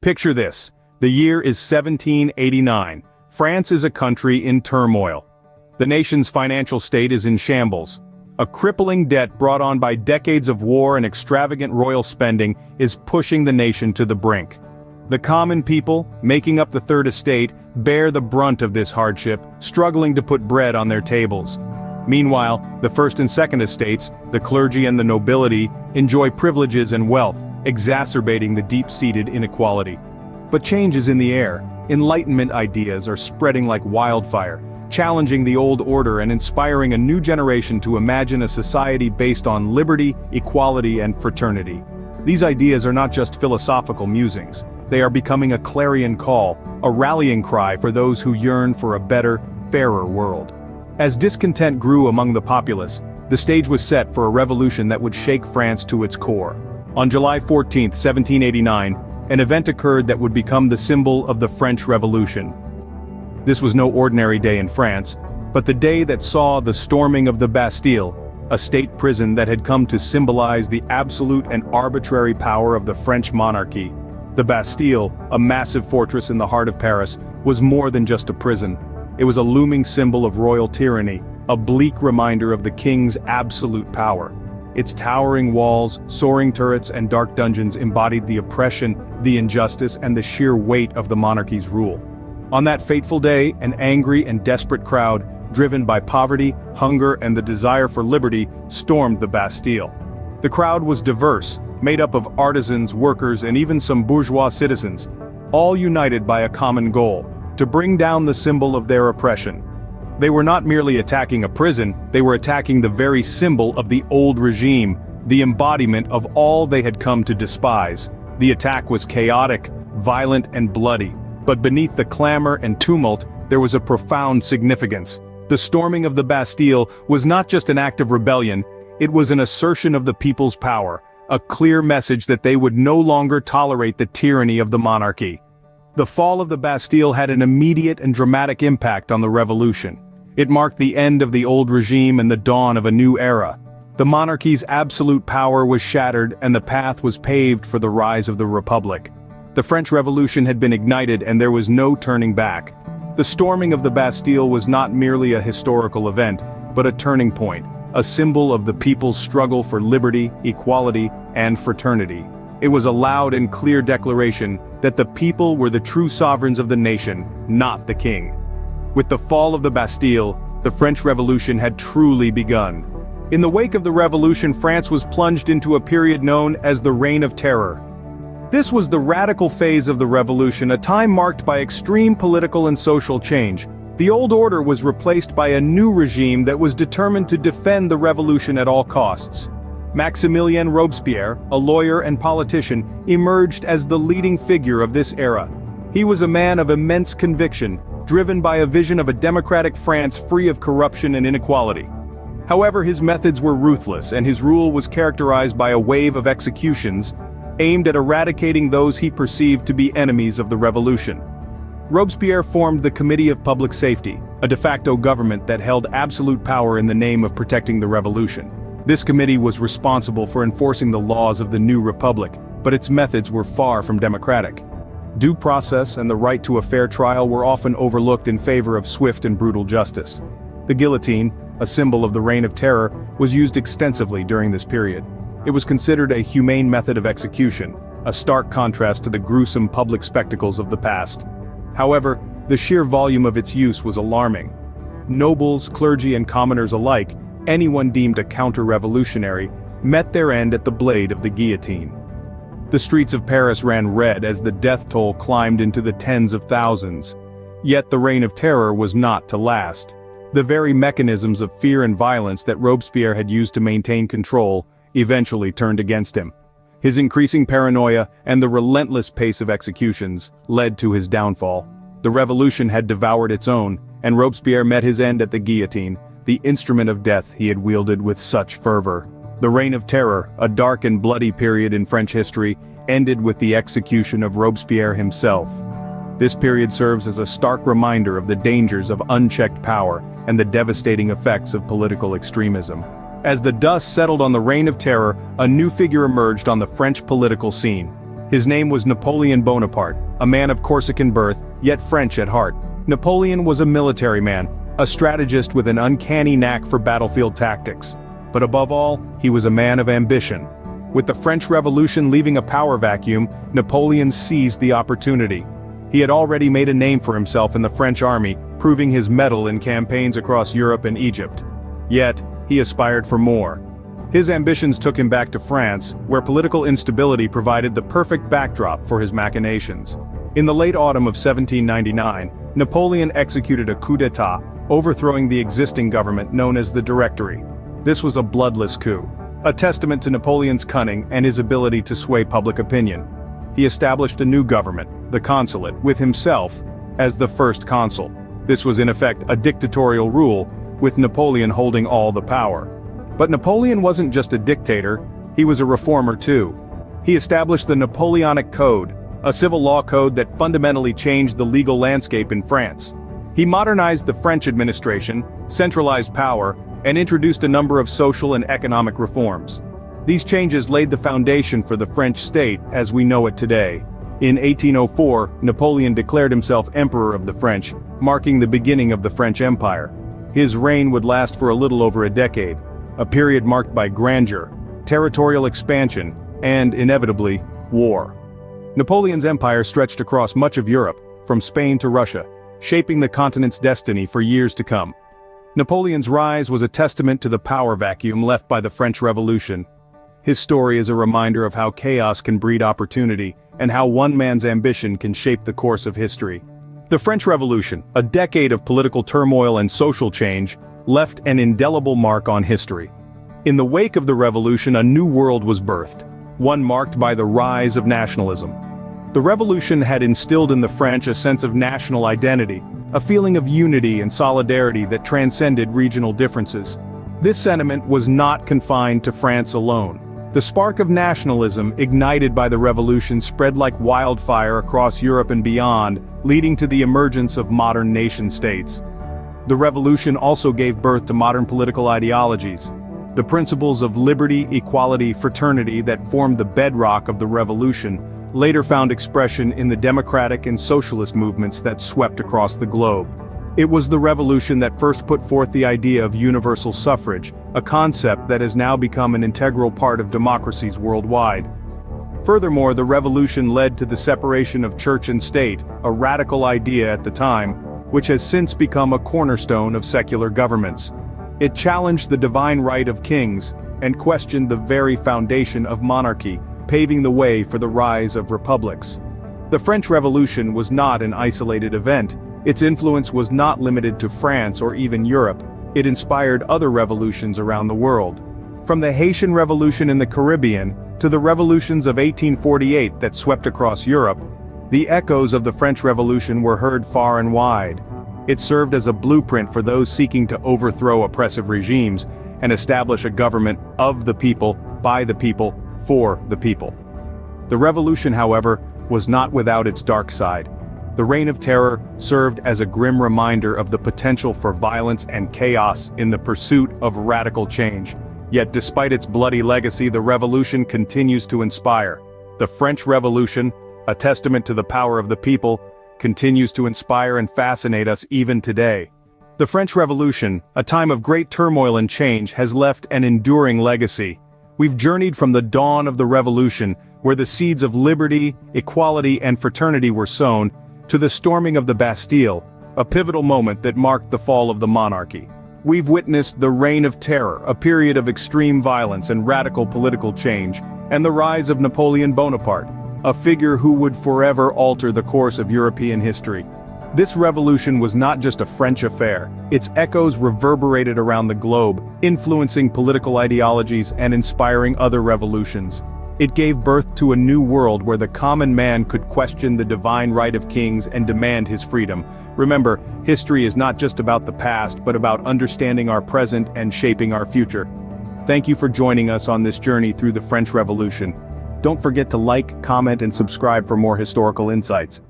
Picture this. The year is 1789. France is a country in turmoil. The nation's financial state is in shambles. A crippling debt brought on by decades of war and extravagant royal spending is pushing the nation to the brink. The common people, making up the Third Estate, bear the brunt of this hardship, struggling to put bread on their tables. Meanwhile, the First and Second Estates, the clergy and the nobility, enjoy privileges and wealth, exacerbating the deep-seated inequality. But change is in the air. Enlightenment ideas are spreading like wildfire, challenging the old order and inspiring a new generation to imagine a society based on liberty, equality, and fraternity. These ideas are not just philosophical musings. They are becoming a clarion call, a rallying cry for those who yearn for a better, fairer world. As discontent grew among the populace, the stage was set for a revolution that would shake France to its core. On July 14, 1789, an event occurred that would become the symbol of the French Revolution. This was no ordinary day in France, but the day that saw the storming of the Bastille, a state prison that had come to symbolize the absolute and arbitrary power of the French monarchy. The Bastille, a massive fortress in the heart of Paris, was more than just a prison. It was a looming symbol of royal tyranny, a bleak reminder of the king's absolute power. Its towering walls, soaring turrets, and dark dungeons embodied the oppression, the injustice, and the sheer weight of the monarchy's rule. On that fateful day, an angry and desperate crowd, driven by poverty, hunger, and the desire for liberty, stormed the Bastille. The crowd was diverse, made up of artisans, workers, and even some bourgeois citizens, all united by a common goal: to bring down the symbol of their oppression. They were not merely attacking a prison, they were attacking the very symbol of the old regime, the embodiment of all they had come to despise. The attack was chaotic, violent, and bloody, but beneath the clamor and tumult, there was a profound significance. The storming of the Bastille was not just an act of rebellion, it was an assertion of the people's power, a clear message that they would no longer tolerate the tyranny of the monarchy. The fall of the Bastille had an immediate and dramatic impact on the revolution. It marked the end of the old regime and the dawn of a new era. The monarchy's absolute power was shattered and the path was paved for the rise of the Republic. The French Revolution had been ignited and there was no turning back. The storming of the Bastille was not merely a historical event, but a turning point, a symbol of the people's struggle for liberty, equality, and fraternity. It was a loud and clear declaration that the people were the true sovereigns of the nation, not the king. With the fall of the Bastille, the French Revolution had truly begun. In the wake of the revolution, France was plunged into a period known as the Reign of Terror. This was the radical phase of the revolution, a time marked by extreme political and social change. The old order was replaced by a new regime that was determined to defend the revolution at all costs. Maximilien Robespierre, a lawyer and politician, emerged as the leading figure of this era. He was a man of immense conviction, driven by a vision of a democratic France free of corruption and inequality. However, his methods were ruthless and his rule was characterized by a wave of executions aimed at eradicating those he perceived to be enemies of the revolution. Robespierre formed the Committee of Public Safety, a de facto government that held absolute power in the name of protecting the revolution. This committee was responsible for enforcing the laws of the new republic, but its methods were far from democratic. Due process and the right to a fair trial were often overlooked in favor of swift and brutal justice. The guillotine, a symbol of the Reign of Terror, was used extensively during this period. It was considered a humane method of execution, a stark contrast to the gruesome public spectacles of the past. However, the sheer volume of its use was alarming. Nobles, clergy, and commoners alike, anyone deemed a counter-revolutionary, met their end at the blade of the guillotine. The streets of Paris ran red as the death toll climbed into the tens of thousands. Yet the Reign of Terror was not to last. The very mechanisms of fear and violence that Robespierre had used to maintain control eventually turned against him. His increasing paranoia and the relentless pace of executions led to his downfall. The revolution had devoured its own, and Robespierre met his end at the guillotine, the instrument of death he had wielded with such fervor. The Reign of Terror, a dark and bloody period in French history, ended with the execution of Robespierre himself. This period serves as a stark reminder of the dangers of unchecked power and the devastating effects of political extremism. As the dust settled on the Reign of Terror, a new figure emerged on the French political scene. His name was Napoleon Bonaparte, a man of Corsican birth, yet French at heart. Napoleon was a military man, a strategist with an uncanny knack for battlefield tactics. But above all, he was a man of ambition. With the French Revolution leaving a power vacuum, Napoleon seized the opportunity. He had already made a name for himself in the French army, proving his mettle in campaigns across Europe and Egypt. Yet, he aspired for more. His ambitions took him back to France, where political instability provided the perfect backdrop for his machinations. In the late autumn of 1799, Napoleon executed a coup d'état, overthrowing the existing government known as the Directory. This was a bloodless coup, a testament to Napoleon's cunning and his ability to sway public opinion. He established a new government, the Consulate, with himself as the first consul. This was in effect a dictatorial rule, with Napoleon holding all the power. But Napoleon wasn't just a dictator, he was a reformer too. He established the Napoleonic Code, a civil law code that fundamentally changed the legal landscape in France. He modernized the French administration, centralized power, and introduced a number of social and economic reforms. These changes laid the foundation for the French state as we know it today. In 1804, Napoleon declared himself Emperor of the French, marking the beginning of the French Empire. His reign would last for a little over a decade, a period marked by grandeur, territorial expansion, and, inevitably, war. Napoleon's empire stretched across much of Europe, from Spain to Russia, shaping the continent's destiny for years to come. Napoleon's rise was a testament to the power vacuum left by the French Revolution. His story is a reminder of how chaos can breed opportunity, and how one man's ambition can shape the course of history. The French Revolution, a decade of political turmoil and social change, left an indelible mark on history. In the wake of the revolution, a new world was birthed, one marked by the rise of nationalism. The revolution had instilled in the French a sense of national identity, a feeling of unity and solidarity that transcended regional differences. This sentiment was not confined to France alone. The spark of nationalism ignited by the revolution spread like wildfire across Europe and beyond, leading to the emergence of modern nation-states. The revolution also gave birth to modern political ideologies. The principles of liberty, equality, fraternity that formed the bedrock of the revolution later found expression in the democratic and socialist movements that swept across the globe. It was the revolution that first put forth the idea of universal suffrage, a concept that has now become an integral part of democracies worldwide. Furthermore, the revolution led to the separation of church and state, a radical idea at the time, which has since become a cornerstone of secular governments. It challenged the divine right of kings, and questioned the very foundation of monarchy, paving the way for the rise of republics. The French Revolution was not an isolated event. Its influence was not limited to France or even Europe. It inspired other revolutions around the world. From the Haitian Revolution in the Caribbean, to the revolutions of 1848 that swept across Europe, the echoes of the French Revolution were heard far and wide. It served as a blueprint for those seeking to overthrow oppressive regimes, and establish a government of the people, by the people, for the people. The revolution, however, was not without its dark side. The Reign of Terror served as a grim reminder of the potential for violence and chaos in the pursuit of radical change. Yet despite its bloody legacy, the revolution continues to inspire. The French Revolution, a testament to the power of the people, continues to inspire and fascinate us even today. The French Revolution, a time of great turmoil and change, has left an enduring legacy. We've journeyed from the dawn of the revolution, where the seeds of liberty, equality, and fraternity were sown, to the storming of the Bastille, a pivotal moment that marked the fall of the monarchy. We've witnessed the Reign of Terror, a period of extreme violence and radical political change, and the rise of Napoleon Bonaparte, a figure who would forever alter the course of European history. This revolution was not just a French affair. Its echoes reverberated around the globe, influencing political ideologies and inspiring other revolutions. It gave birth to a new world where the common man could question the divine right of kings and demand his freedom. Remember, history is not just about the past, but about understanding our present and shaping our future. Thank you for joining us on this journey through the French Revolution. Don't forget to like, comment, and subscribe for more historical insights.